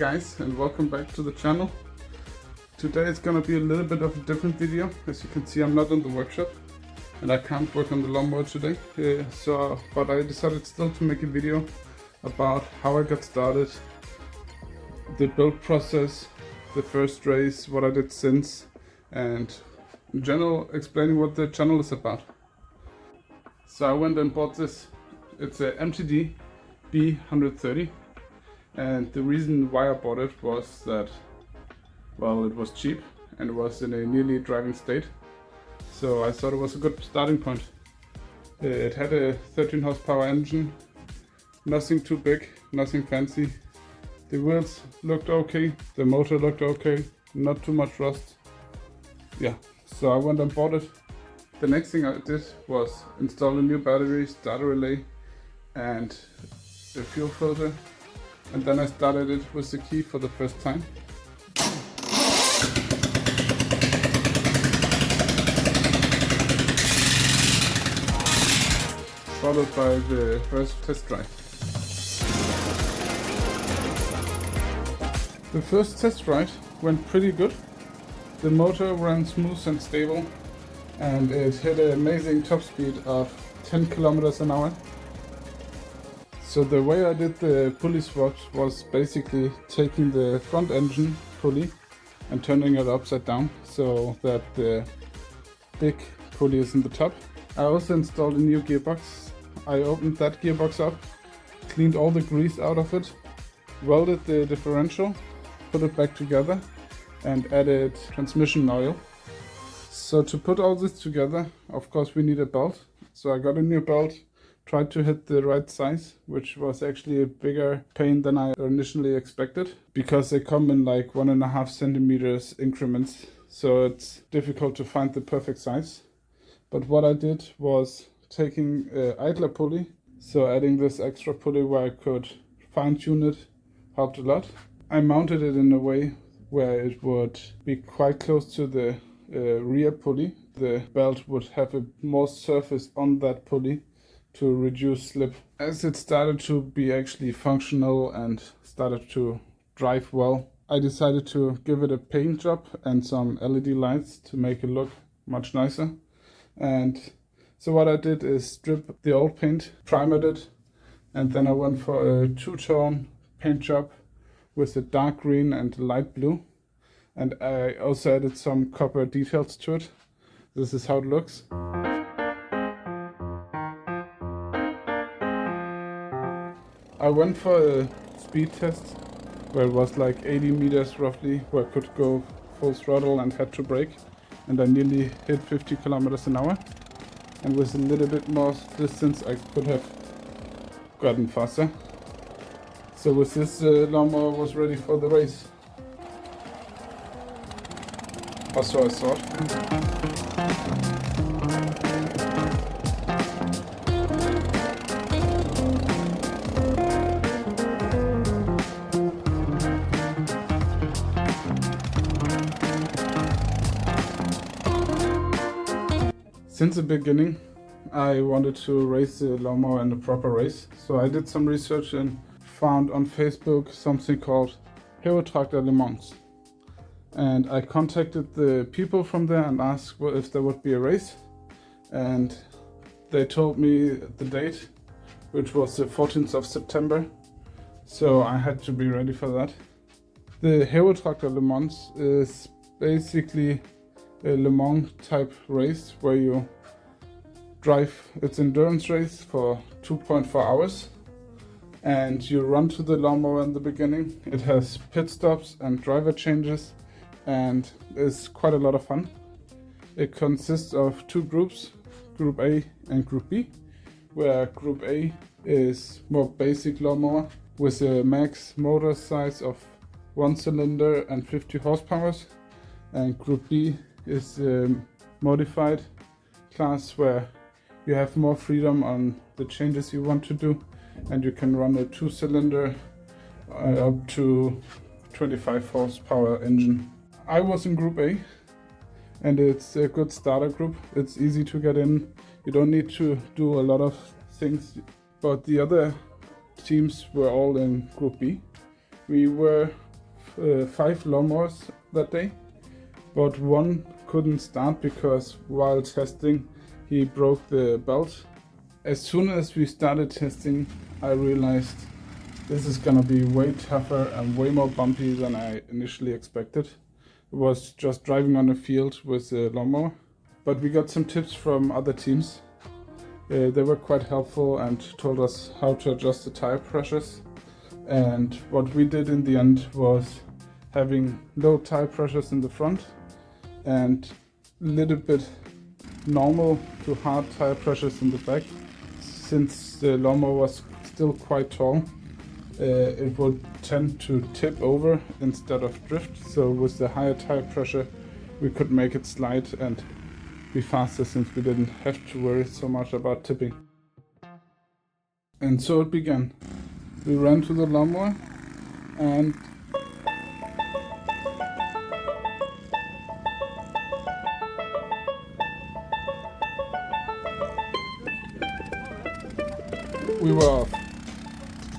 guys, and welcome back to the channel. Today it's gonna be a little bit of a different video. As you can see, I'm not in the workshop and I can't work on the lawnmower today. But I decided still to make a video about how I got started, the build process, the first race, what I did since, and in general explaining what the channel is about. So I went and bought this. It's a MTD B130, and the reason why I bought it was that, well, it was cheap and it was in a nearly driving state, so I thought it was a good starting point. It had a 13 horsepower engine, nothing too big, nothing fancy. The wheels looked okay, the motor looked okay, not too much rust. Yeah, so I went and bought it. The next thing I did was install a new battery, starter relay and a fuel filter, and then I started it with the key for the first time. Followed by the first test drive. The first test drive went pretty good. The motor ran smooth and stable, and it hit an amazing top speed of 10 kilometers an hour. So the way I did the pulley swaps was basically taking the front engine pulley and turning it upside down so that the big pulley is in the top. I also installed a new gearbox. I opened that gearbox up, cleaned all the grease out of it, welded the differential, put it back together and added transmission oil. So to put all this together, of course we need a belt. So I got a new belt, tried to hit the right size, which was actually a bigger pain than I initially expected, because they come in like 1.5 centimeters increments, so it's difficult to find the perfect size. But what I did was taking an idler pulley, so adding this extra pulley where I could fine tune it helped a lot. I mounted it in a way where it would be quite close to the rear pulley. The belt would have more surface on that pulley to reduce slip. As it started to be actually functional and started to drive well, I decided to give it a paint job and some LED lights to make it look much nicer. And so what I did is strip the old paint, primered it, and then I went for a two-tone paint job with a dark green and light blue. And I also added some copper details to it. This is how it looks. I went for a speed test where it was like 80 meters roughly, where I could go full throttle and had to brake, and I nearly hit 50 kilometers an hour. And with a little bit more distance I could have gotten faster. So with this, lawnmower was ready for the race. Or so I thought. Since the beginning, I wanted to race the lawnmower in a proper race, so I did some research and found on Facebook something called Havetraktor Le Mans. And I contacted the people from there and asked if there would be a race, and they told me the date, which was the 14th of September, so I had to be ready for that. The Havetraktor Le Mans is basically a Le Mans type race where you drive, it's endurance race for 2.4 hours, and you run to the lawnmower in the beginning. It has pit stops and driver changes and is quite a lot of fun. It consists of two groups, Group A and Group B, where Group A is more basic lawnmower with a max motor size of 1 cylinder and 50 horsepower, and Group B is a modified class where you have more freedom on the changes you want to do, and you can run a 2-cylinder up to 25 horsepower engine. I was in Group A, and it's a good starter group. It's easy to get in. You don't need to do a lot of things, but the other teams were all in Group B. We were 5 lawnmowers that day, but one couldn't start because while testing he broke the belt. As soon as we started testing, I realized this is gonna be way tougher and way more bumpy than I initially expected. It was just driving on a field with a lawnmower. But we got some tips from other teams. They were quite helpful and told us how to adjust the tire pressures. And what we did in the end was having low tire pressures in the front and a little bit normal to hard tire pressures in the back. Since the lawnmower was still quite tall, it would tend to tip over instead of drift. So with the higher tire pressure, we could make it slide and be faster since we didn't have to worry so much about tipping. And so it began. We ran to the lawnmower and we were off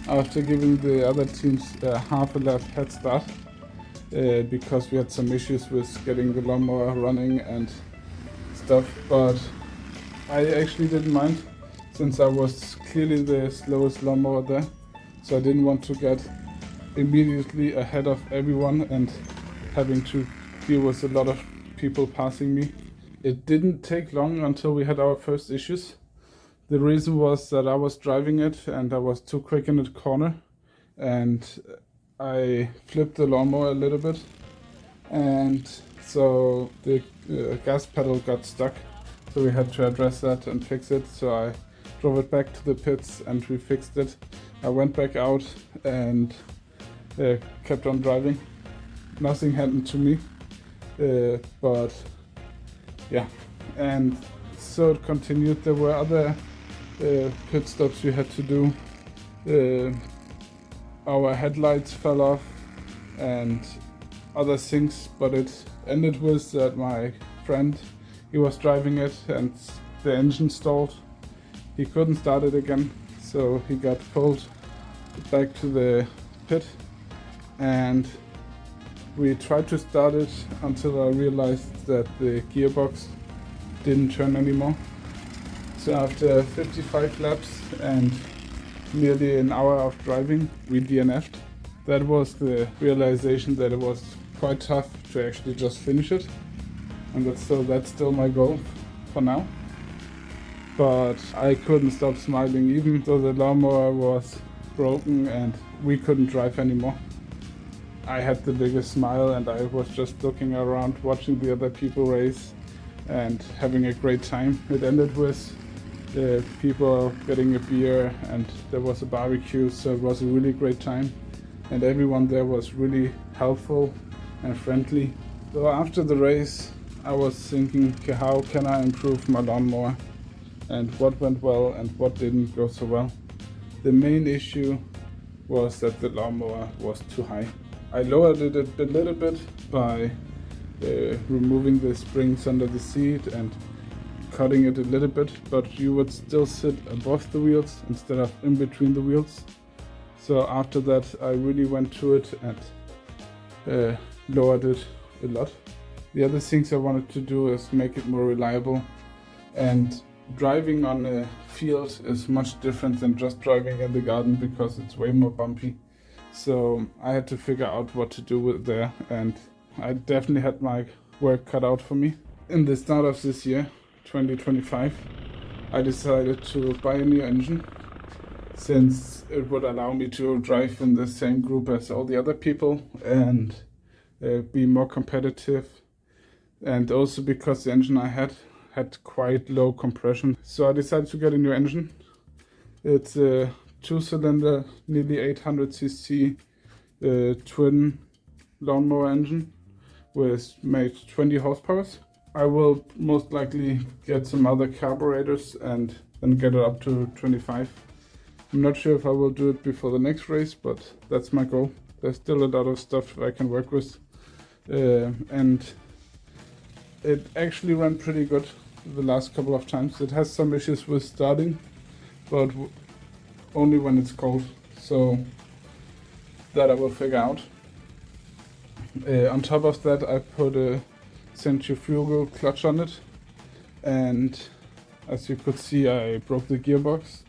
after giving the other teams half a lap head start because we had some issues with getting the lawnmower running and stuff, but I actually didn't mind since I was clearly the slowest lawnmower there, so I didn't want to get immediately ahead of everyone and having to deal with a lot of people passing me. It didn't take long until we had our first issues. The reason was that I was driving it and I was too quick in the corner and I flipped the lawnmower a little bit, and so the gas pedal got stuck, so we had to address that and fix it. So I drove it back to the pits and we fixed it. I went back out and kept on driving. Nothing happened to me, but yeah, and so it continued. There were other pit stops we had to do. Our headlights fell off and other things, but it ended with that my friend, he was driving it and the engine stalled. He couldn't start it again, so he got pulled back to the pit and we tried to start it until I realized that the gearbox didn't turn anymore. So after 55 laps and nearly an hour of driving, we DNF'd. That was the realization that it was quite tough to actually just finish it, and that's still my goal for now. But I couldn't stop smiling even though the lawnmower was broken and we couldn't drive anymore. I had the biggest smile and I was just looking around watching the other people race and having a great time. It ended with people getting a beer and there was a barbecue, so it was a really great time and everyone there was really helpful and friendly. So after the race I was thinking, okay, how can I improve my lawnmower and what went well and what didn't go so well. The main issue was that the lawnmower was too high. I lowered it a little bit by removing the springs under the seat and cutting it a little bit, but you would still sit above the wheels instead of in between the wheels. So after that I really went to it and lowered it a lot. The other things I wanted to do is make it more reliable, and driving on a field is much different than just driving in the garden because it's way more bumpy. So I had to figure out what to do with there, and I definitely had my work cut out for me. In the start of this year, 2025, I decided to buy a new engine since it would allow me to drive in the same group as all the other people and be more competitive, and also because the engine I had quite low compression. So I decided to get a new engine. It's a 2-cylinder, nearly 800cc twin lawnmower engine with made 20 horsepower. I will most likely get some other carburetors and then get it up to 25. I'm not sure if I will do it before the next race, but that's my goal. There's still a lot of stuff I can work with, and it actually ran pretty good the last couple of times. It has some issues with starting, but only when it's cold, so that I will figure out. On top of that, I put a centrifugal clutch on it, and as you could see, I broke the gearbox.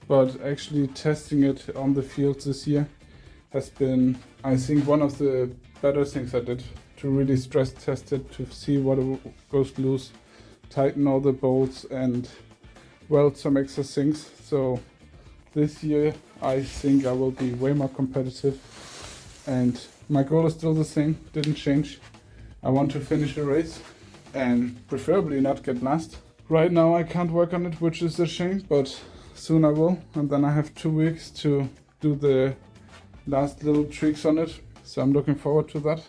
But actually testing it on the field this year has been, I think, one of the better things I did, to really stress test it, to see what goes loose, tighten all the bolts and weld some extra things. So this year I think I will be way more competitive, and my goal is still the same, didn't change. I want to finish a race and preferably not get last. Right now I can't work on it, which is a shame, but soon I will, and then I have 2 weeks to do the last little tweaks on it, so I'm looking forward to that.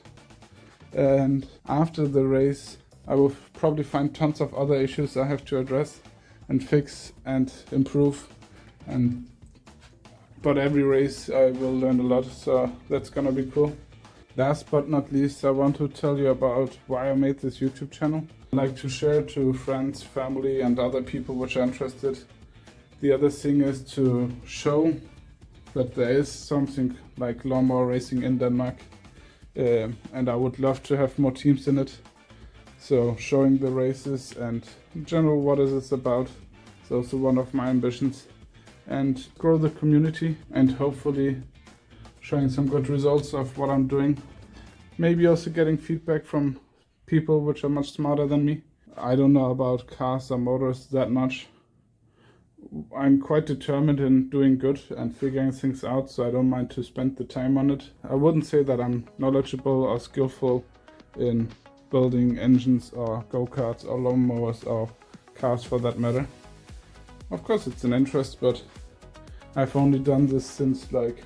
And after the race I will probably find tons of other issues I have to address and fix and improve, but every race I will learn a lot, so that's gonna be cool. Last but not least, I want to tell you about why I made this YouTube channel. I like to share to friends, family and other people which are interested. The other thing is to show that there is something like lawnmower racing in Denmark, and I would love to have more teams in it. So showing the races and in general what is it about is also one of my ambitions, and grow the community and hopefully showing some good results of what I'm doing. Maybe also getting feedback from people which are much smarter than me. I don't know about cars or motors that much. I'm quite determined in doing good and figuring things out, so I don't mind to spend the time on it. I wouldn't say that I'm knowledgeable or skillful in building engines or go-karts or lawnmowers or cars for that matter. Of course it's an interest, but I've only done this since like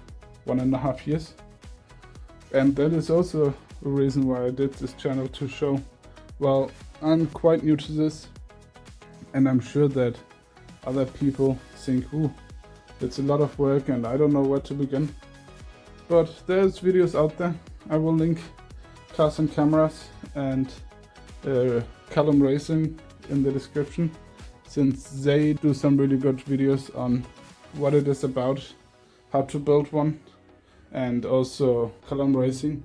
1.5 years. And that is also a reason why I did this channel, to show, well, I'm quite new to this, and I'm sure that other people think, ooh, it's a lot of work and I don't know where to begin. But there's videos out there. I will link Cars and Cameras and Callum Racing in the description, since they do some really good videos on what it is about, how to build one. And also Callum Racing,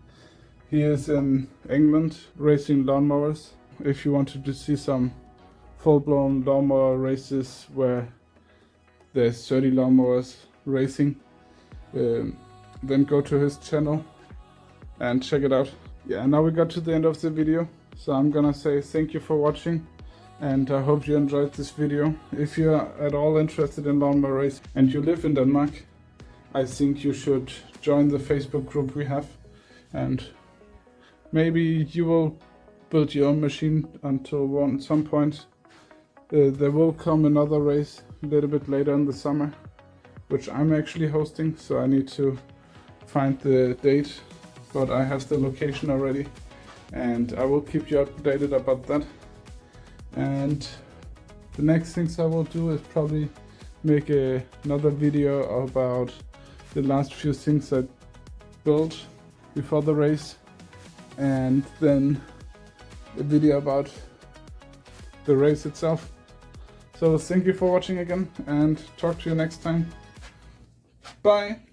he is in England racing lawnmowers. If you wanted to see some full-blown lawnmower races where there's 30 lawnmowers racing, then go to his channel and check it out. Yeah, now we got to the end of the video, so I'm gonna say thank you for watching, and I hope you enjoyed this video. If you're at all interested in lawnmower racing and you live in Denmark, I think you should join the Facebook group we have, and maybe you will build your own machine until some point. There will come another race a little bit later in the summer, which I'm actually hosting, so I need to find the date, but I have the location already, and I will keep you updated about that. And the next things I will do is probably make another video about the last few things I built before the race, and then a video about the race itself. So thank you for watching again, and talk to you next time. Bye!